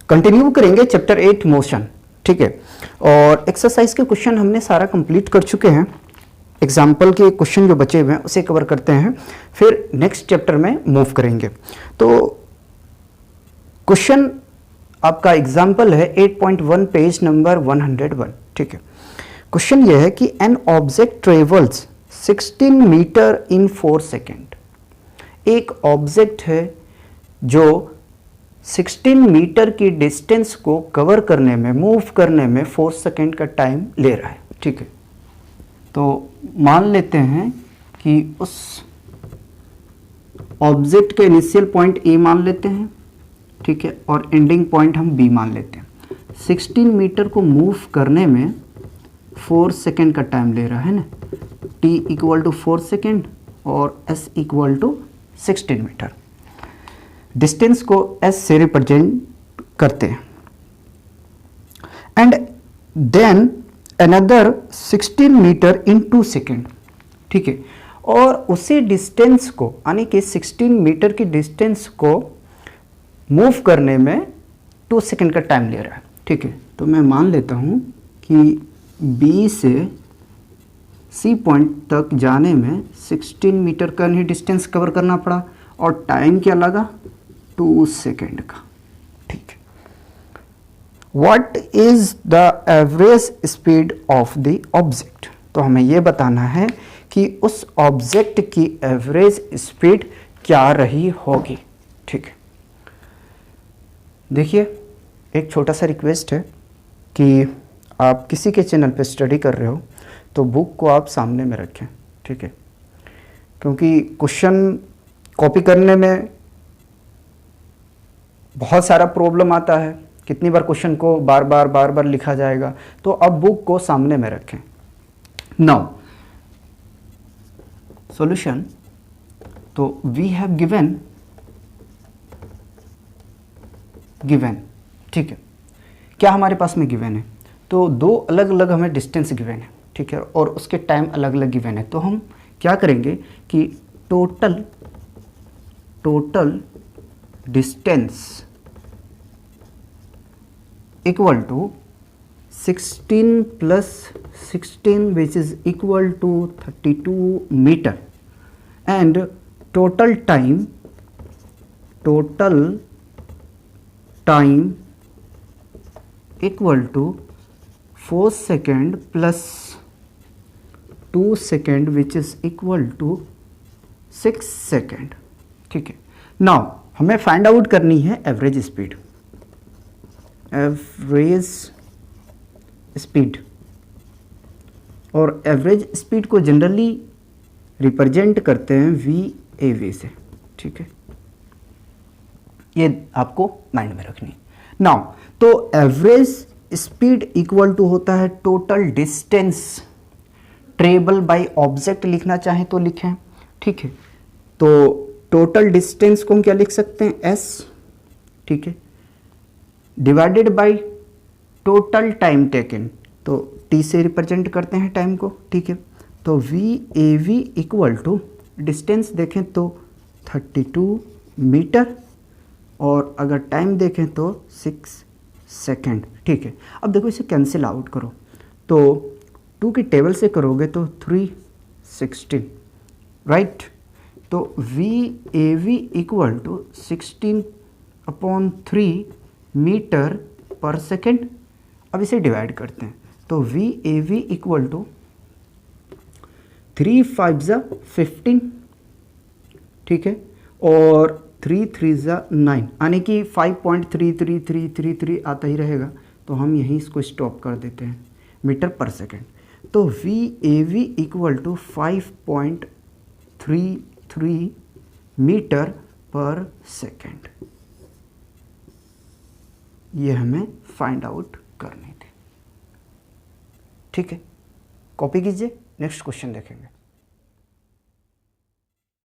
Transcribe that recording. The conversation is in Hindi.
कंटिन्यू करेंगे चैप्टर 8 मोशन, ठीक है। और एक्सरसाइज के क्वेश्चन हमने सारा कंप्लीट कर चुके हैं। एग्जाम्पल के क्वेश्चन जो बचे हुए हैं उसे कवर करते हैं, फिर नेक्स्ट चैप्टर में मूव करेंगे। तो क्वेश्चन आपका एग्जाम्पल है 8.1 पेज नंबर 101, ठीक है। क्वेश्चन यह है कि an object travels 16 metre in 4 second. एक ऑब्जेक्ट है जो 16 मीटर की डिस्टेंस को कवर करने में, मूव करने में 4 सेकेंड का टाइम ले रहा है, ठीक है। तो मान लेते हैं कि उस ऑब्जेक्ट के इनिशियल पॉइंट ए मान लेते हैं, ठीक है, और एंडिंग पॉइंट हम बी मान लेते हैं। 16 मीटर को मूव करने में 4 सेकेंड का टाइम ले रहा है ना, t इक्वल टू 4 सेकेंड और s equal to 16 metre. Distance को s से रिप्रेजेंट करते हैं। And then another 16 metre in 2 second, ठीक है। और उसी डिस्टेंस को, यानी कि 16 मीटर की डिस्टेंस को मूव करने में 2 सेकेंड का टाइम ले रहा है, ठीक है। तो मैं मान लेता हूँ कि B से C पॉइंट तक जाने में 16 मीटर का ही डिस्टेंस कवर करना पड़ा और टाइम क्या लगा, 2 सेकेंड का, ठीक है। What is the average speed of the object? तो हमें यह बताना है कि उस ऑब्जेक्ट की एवरेज स्पीड क्या रही होगी, ठीक है। देखिए, एक छोटा सा रिक्वेस्ट है कि आप किसी के चैनल पे स्टडी कर रहे हो तो बुक को आप सामने में रखें, ठीक है, क्योंकि क्वेश्चन कॉपी करने में बहुत सारा प्रॉब्लम आता है। कितनी बार क्वेश्चन को बार बार लिखा जाएगा, तो अब बुक को सामने में रखें। नाउ सॉल्यूशन, तो वी हैव गिवन, ठीक है। क्या हमारे पास में गिवन है, तो दो अलग अलग हमें डिस्टेंस गिवन है, ठीक है, और उसके टाइम अलग अलग गिवन है। तो हम क्या करेंगे कि total distance equal to 16 plus 16 which is equal to 32 metre, and total time equal to 4 second plus 2 second which is equal to 6 second, ठीक है। नाउ हमें फाइंड आउट करनी है एवरेज स्पीड, और एवरेज स्पीड को जनरली रिप्रेजेंट करते हैं VAV से, ठीक है। ये आपको माइंड में रखनी है। नाउ तो एवरेज स्पीड इक्वल टू होता है total distance travel by object, लिखना चाहें तो लिखें, ठीक है। तो टोटल डिस्टेंस को हम क्या लिख सकते हैं, S, ठीक है, divided by total time taken, तो T से रिप्रेजेंट करते हैं टाइम को, ठीक है। तो VAV इक्वल टू डिस्टेंस देखें तो 32 मीटर, और अगर टाइम देखें तो 6 सेकेंड, ठीक है। अब देखो इसे कैंसिल आउट करो, तो 2 की टेबल से करोगे तो 316, राइट। तो VAV इक्वल टू 16/3 मीटर पर सेकेंड। अब इसे डिवाइड करते हैं, तो VAV इक्वल टू 3 5 जा 15, ठीक है, और 3 3 जा 9, यानी कि 5.33333 आता ही रहेगा। तो हम यहीं इसको स्टॉप कर देते हैं, मीटर पर सेकेंड। तो VAV इक्वल टू 5.33 मीटर पर सेकेंड, ये हमें फाइंड आउट करनी थी, ठीक है। कॉपी कीजिए, नेक्स्ट क्वेश्चन देखेंगे।